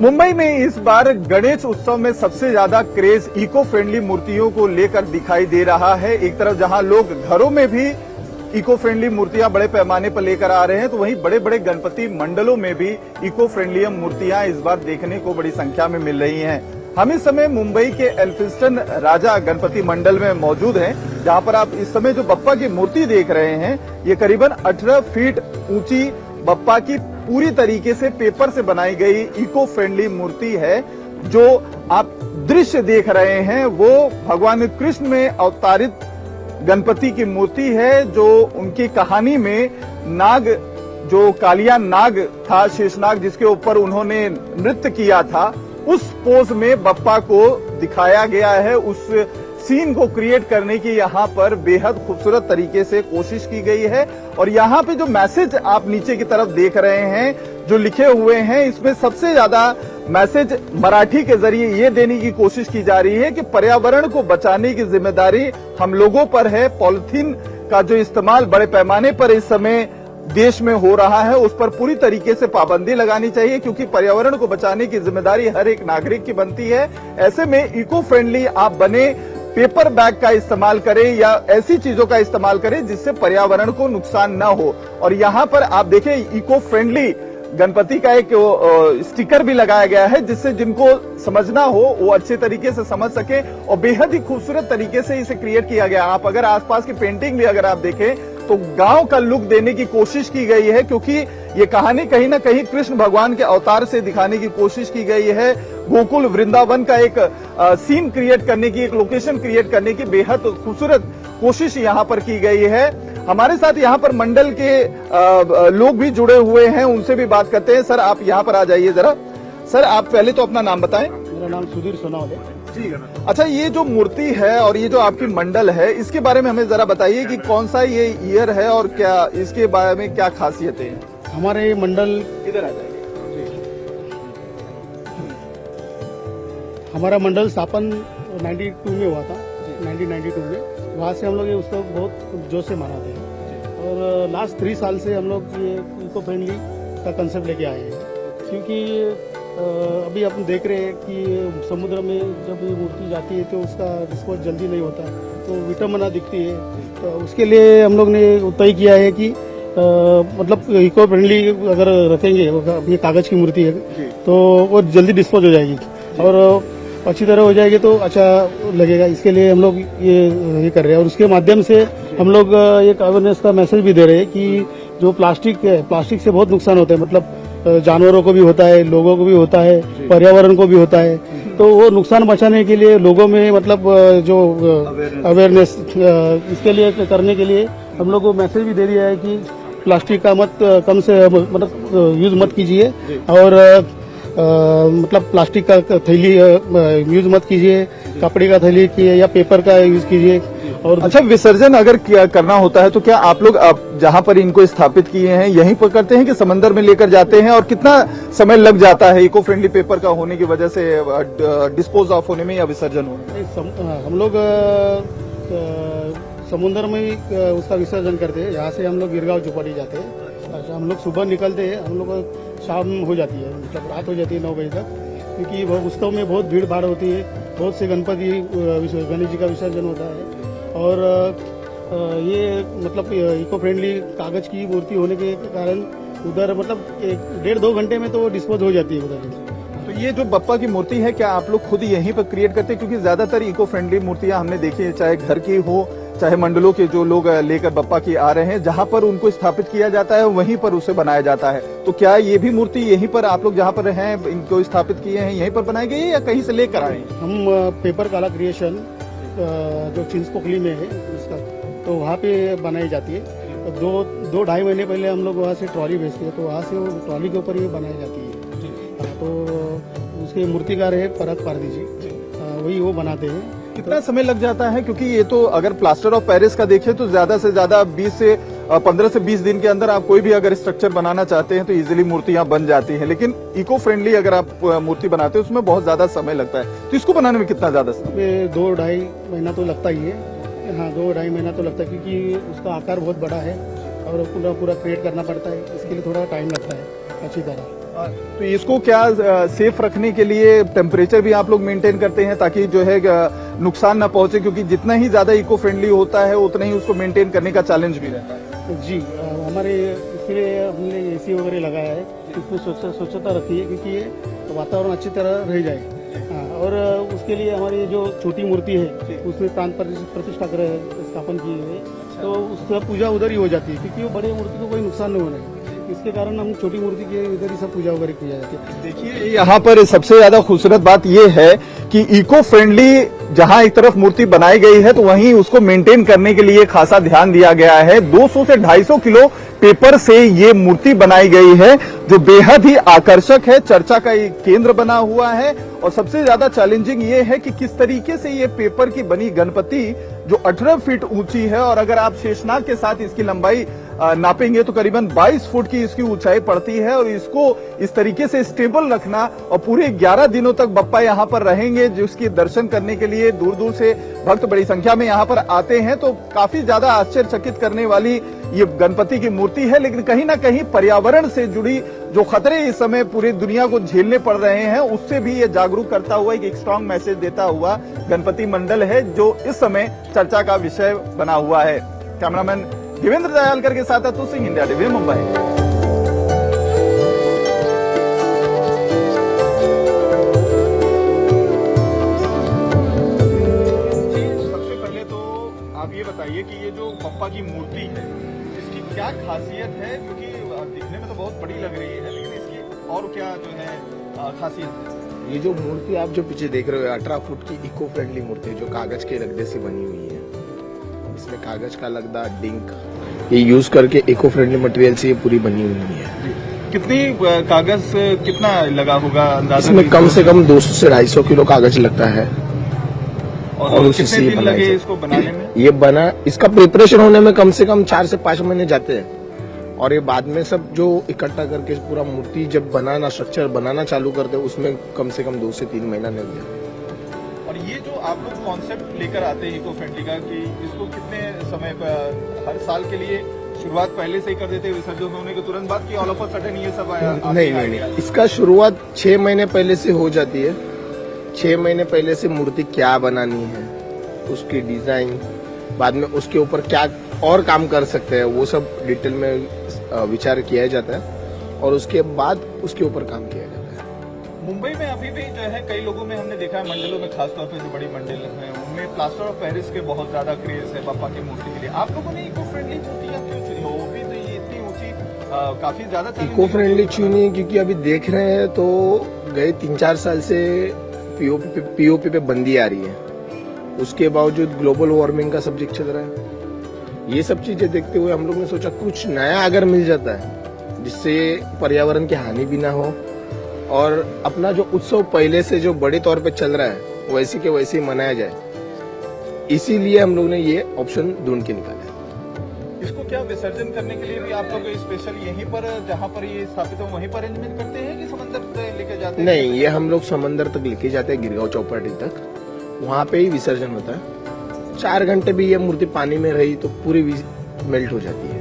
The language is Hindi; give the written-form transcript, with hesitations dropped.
मुंबई में इस बार गणेश उत्सव में सबसे ज्यादा क्रेज इको फ्रेंडली मूर्तियों को लेकर दिखाई दे रहा है। एक तरफ जहां लोग घरों में भी इको फ्रेंडली मूर्तियां बड़े पैमाने पर लेकर आ रहे हैं, तो वहीं बड़े बड़े गणपति मंडलों में भी इको फ्रेंडली मूर्तियां इस बार देखने को बड़ी संख्या में मिल रही हैं। हम इस समय मुंबई के एल्फिंस्टन राजा गणपति मंडल में मौजूद हैं, जहां पर आप इस समय जो बप्पा की मूर्ति देख रहे हैं, ये करीबन 18 फीट ऊंची बप्पा की पूरी तरीके से पेपर से बनाई गई इको फ्रेंडली मूर्ति है। जो आप दृश्य देख रहे हैं वो भगवान कृष्ण में अवतारित गणपति की मूर्ति है, जो उनकी कहानी में नाग, जो कालिया नाग था, शेषनाग, जिसके ऊपर उन्होंने नृत्य किया था, उस पोज में बप्पा को दिखाया गया है। उस सीन को क्रिएट करने की यहाँ पर बेहद खूबसूरत तरीके से कोशिश की गई है। और यहाँ पे जो मैसेज आप नीचे की तरफ देख रहे हैं, जो लिखे हुए हैं, इसमें सबसे ज्यादा मैसेज मराठी के जरिए ये देने की कोशिश की जा रही है कि पर्यावरण को बचाने की जिम्मेदारी हम लोगों पर है। पॉलिथीन का जो इस्तेमाल बड़े पैमाने पर इस समय देश में हो रहा है, उस पर पूरी तरीके से पाबंदी लगानी चाहिए, क्योंकि पर्यावरण को बचाने की जिम्मेदारी हर एक नागरिक की बनती है। ऐसे में इको फ्रेंडली आप बने, पेपर बैग का इस्तेमाल करें या ऐसी चीजों का इस्तेमाल करें जिससे पर्यावरण को नुकसान न हो। और यहाँ पर आप देखें, इको फ्रेंडली गणपति का एक स्टिकर भी लगाया गया है, जिससे जिनको समझना हो वो अच्छे तरीके से समझ सके, और बेहद ही खूबसूरत तरीके से इसे क्रिएट किया गया। आप अगर आसपास की पेंटिंग भी अगर आप देखें तो गांव का लुक देने की कोशिश की गई है, क्योंकि ये कहानी कहीं ना कहीं कृष्ण भगवान के अवतार से दिखाने की कोशिश की गई है। गोकुल वृंदावन का एक सीन क्रिएट करने की, एक लोकेशन क्रिएट करने की बेहद खूबसूरत कोशिश यहाँ पर की गई है। हमारे साथ यहाँ पर मंडल के लोग भी जुड़े हुए हैं, उनसे भी बात करते हैं। सर, आप यहाँ पर आ जाइए जरा। सर, आप पहले तो अपना नाम बताएं। मेरा नाम सुधीर सोनावले। जी। अच्छा, ये जो मूर्ति है और ये जो आपकी मंडल है, इसके बारे में हमें जरा बताइए कि कौन सा ये ईयर है और क्या इसके बारे में क्या खासियतें हैं। हमारे मंडल इधर आ जाइए। हमारा मंडल स्थापन 92 में हुआ था, 1992 में। वहाँ से हम लोग ये उत्सव बहुत जोश से मनाते हैं, और लास्ट 3 साल से हम लोग ये इको फ्रेंडली का कंसेप्ट लेके आए हैं। क्योंकि अभी हम देख रहे हैं कि समुद्र में जब ये मूर्ति जाती है तो उसका डिस्पोज जल्दी नहीं होता, तो विटंबना दिखती है। तो उसके लिए हम लोग ने तय किया है कि मतलब इको फ्रेंडली अगर रखेंगे, ये कागज की मूर्ति है, तो वो जल्दी डिस्पोज हो जाएगी और अच्छी तरह हो जाएगी, तो अच्छा लगेगा। इसके लिए हम लोग ये कर रहे हैं, और उसके माध्यम से हम लोग एक अवेयरनेस का मैसेज भी दे रहे हैं कि जो प्लास्टिक है, प्लास्टिक से बहुत नुकसान होता है। मतलब जानवरों को भी होता है, लोगों को भी होता है, पर्यावरण को भी होता है। तो वो नुकसान बचाने के लिए लोगों में मतलब जो अवेयरनेस इसके लिए करने के लिए हम लोग को मैसेज भी दे दिया है कि प्लास्टिक का कम से मतलब यूज मत कीजिए, और मतलब प्लास्टिक का थैली यूज मत कीजिए, कपड़े का थैली कीजिए या पेपर का यूज कीजिए। और अच्छा, विसर्जन अगर करना होता है तो क्या आप लोग जहाँ पर इनको स्थापित किए हैं यहीं पर करते हैं कि समंदर में लेकर जाते हैं, और कितना समय लग जाता है इको फ्रेंडली पेपर का होने की वजह से डिस्पोज ऑफ होने में या विसर्जन होने में? हम लोग समुद्र में ही उसका विसर्जन करते हैं। यहाँ से हम लोग गिरगांव चौपाटी जाते हैं। अच्छा, हम लोग सुबह निकलते हैं, हम लोग शाम हो जाती है, मतलब रात हो जाती है 9 बजे तक, क्योंकि उत्सव में बहुत भीड़ भाड़ होती है। बहुत से गणपति गणेश जी का विसर्जन होता है, और ये मतलब इको फ्रेंडली कागज की मूर्ति होने के कारण उधर मतलब 1.5-2 घंटे में तो डिस्पोज हो जाती है उधर। तो ये जो बप्पा की मूर्ति है, क्या आप लोग खुद यहीं पर क्रिएट करते हैं? क्योंकि ज्यादातर इको फ्रेंडली मूर्तियां हमने देखी है, चाहे घर की हो चाहे मंडलों के जो लोग लेकर बप्पा की आ रहे हैं, जहां पर उनको स्थापित किया जाता है वहीं पर उसे बनाया जाता है। तो क्या ये भी मूर्ति यहीं पर आप लोग जहां पर हैं इनको स्थापित किए हैं, यहीं पर बनाई गई है या कहीं से लेकर आए? हम पेपर काला क्रिएशन जो चिंचपोकली में है उसका, तो वहाँ पे बनाई जाती है। तो 2-2.5 महीने पहले हम लोग वहाँ से ट्रॉली भेजते हैं, तो वहाँ से वो ट्रॉली के ऊपर ये बनाई जाती है। तो उसके मूर्तिकार है परक पारदी जी, वही वो बनाते हैं। कितना समय लग जाता है? क्योंकि ये तो अगर प्लास्टर ऑफ पेरिस का देखें तो ज्यादा से ज्यादा 15 से 20 दिन के अंदर आप कोई भी अगर स्ट्रक्चर बनाना चाहते हैं तो इजीली मूर्तियां बन जाती हैं, लेकिन इको फ्रेंडली अगर आप मूर्ति बनाते हैं उसमें बहुत ज्यादा समय लगता है। तो इसको बनाने में कितना ज्यादा समय? 2-2.5 महीना तो लगता ही है। हाँ, 2-2.5 महीना तो लगता है, क्योंकि उसका आकार बहुत बड़ा है और पूरा क्रिएट करना पड़ता है। इसके लिए थोड़ा टाइम लगता है अच्छी तरह। तो इसको क्या सेफ रखने के लिए टेम्परेचर भी आप लोग मेंटेन करते हैं ताकि जो है नुकसान ना पहुंचे, क्योंकि जितना ही ज्यादा इको फ्रेंडली होता है उतना ही उसको मेंटेन करने का चैलेंज भी रहता है। जी हमारे इसलिए हमने एसी वगैरह लगाया है, इसमें स्वच्छता रखी है क्योंकि ये वातावरण अच्छी तरह रह जाए। हाँ, और उसके लिए हमारी जो छोटी मूर्ति है उसमें प्राण प्रतिष्ठा स्थापन की है, तो उसका पूजा उधर ही हो जाती है क्योंकि वो बड़े मूर्ति को कोई नुकसान नहीं होना है। इसके कारण हम छोटी मूर्ति की इधर ही सब पूजा वगैरह की जाती है। देखिए यहाँ पर सबसे ज्यादा खूबसूरत बात यह है कि इको फ्रेंडली जहां एक तरफ मूर्ति बनाई गई है तो वहीं उसको मेंटेन करने के लिए खासा ध्यान दिया गया है। 200 से 250 किलो पेपर से ये मूर्ति बनाई गई है जो बेहद ही आकर्षक है, चर्चा का एक केंद्र बना हुआ है। और सबसे ज्यादा चैलेंजिंग ये है कि किस तरीके से ये पेपर की बनी गणपति जो 18 फीट ऊंची है, और अगर आप शेषनाग के साथ इसकी लंबाई नापेंगे तो करीबन 22 फुट की इसकी ऊंचाई पड़ती है, और इसको इस तरीके से स्टेबल रखना, और पूरे 11 दिनों तक बप्पा यहाँ पर रहेंगे जिसके दर्शन करने के लिए दूर दूर से भक्त बड़ी संख्या में यहाँ पर आते हैं। तो काफी ज्यादा आश्चर्यचकित करने वाली ये गणपति की मूर्ति है, लेकिन कहीं ना कहीं पर्यावरण से जुड़ी जो खतरे इस समय पूरी दुनिया को झेलने पड़ रहे हैं उससे भी ये जागरूक करता हुआ एक स्ट्रांग मैसेज देता हुआ गणपति मंडल है जो इस समय चर्चा का विषय बना हुआ है। कैमरामैन देवेंद्र दयालकर के साथ अतुल सिंह, इंडिया टीवी, मुंबई। सबसे पहले तो आप ये बताइए कि ये जो बप्पा की मूर्ति है इसकी क्या खासियत है, क्योंकि दिखने में तो बहुत बड़ी लग रही है, लेकिन इसकी और क्या जो है खासियत है? ये जो मूर्ति आप जो पीछे देख रहे हो 18 फुट की इको फ्रेंडली मूर्ति है जो कागज के लगदे से बनी हुई है। इसमें कागज का लगदा, डिंक ये यूज करके इको फ्रेंडली मटेरियल से ये पूरी बनी हुई है। कितनी कागज कितना लगा होगा अंदाजा? इसमें कम से कम 200 से 250 किलो कागज लगता है। और उसी से दिन लगे इसको बनाने में? ये बना, इसका प्रिपरेशन होने में कम से कम 4 से 5 महीने जाते हैं, और ये बाद में सब जो इकट्ठा करके पूरा मूर्ति जब बनाना, स्ट्रक्चर बनाना चालू करते हैं उसमें कम से कम 2 से 3 महीना लग जाता है। और ये जो आप लोग कॉन्सेप्ट लेकर आते हैं इको फ्रेंडली का, कि इसको कितने समय हर साल के लिए शुरुआत पहले से ही कर देते हैं विसर्जन होने के तुरंत बाद, कि ऑल ऑफ अ सडन ये सब आया? नहीं, इसका शुरुआत 6 महीने पहले से हो जाती है। 6 महीने पहले से मूर्ति क्या बनानी है, उसकी डिजाइन, बाद में उसके ऊपर क्या और काम कर सकते हैं वो सब डिटेल में विचार किया जाता है, और उसके बाद उसके ऊपर काम किया जाता है। मुंबई में अभी भी जो है कई लोगों में हमने देखा है, मंडलों में खासतौर पर जो बड़ी मंडल है उनमें प्लास्टर ऑफ पेरिस के बहुत ज्यादा क्रेज है बप्पा की मूर्ति के लिए। आप लोगों ने इको फ्रेंडली मूर्तियां क्यों चुनी? वो भी तो ये इतनी ऊंची काफी ज्यादा इको फ्रेंडली चुनी क्योंकि अभी देख रहे हैं तो गए 3-4 साल से पीओपी पे बंदी आ रही है, उसके बावजूद ग्लोबल वार्मिंग का सब्जेक्ट चल रहा है। ये सब चीजें देखते हुए हम लोग ने सोचा कुछ नया अगर मिल जाता है जिससे पर्यावरण की हानि भी ना हो, और अपना जो उत्सव पहले से जो बड़े तौर पे चल रहा है वैसे के वैसे ही मनाया जाए, इसीलिए हम लोग ने ये ऑप्शन ढूंढ के निकाला है। इसको क्या विसर्जन करने के लिए भी आप लोग स्पेशल यहीं पर जहाँ पर ये स्थापित हो वहीं पर अरेंजमेंट करते हैं कि समंदर लेके जाते हैं? नहीं, ये हम लोग समंदर तक लेके जाते हैं, गिरगांव चौपाटी तक, वहाँ पे ही विसर्जन होता है। 4 घंटे भी ये मूर्ति पानी में रही तो पूरी मेल्ट हो जाती है।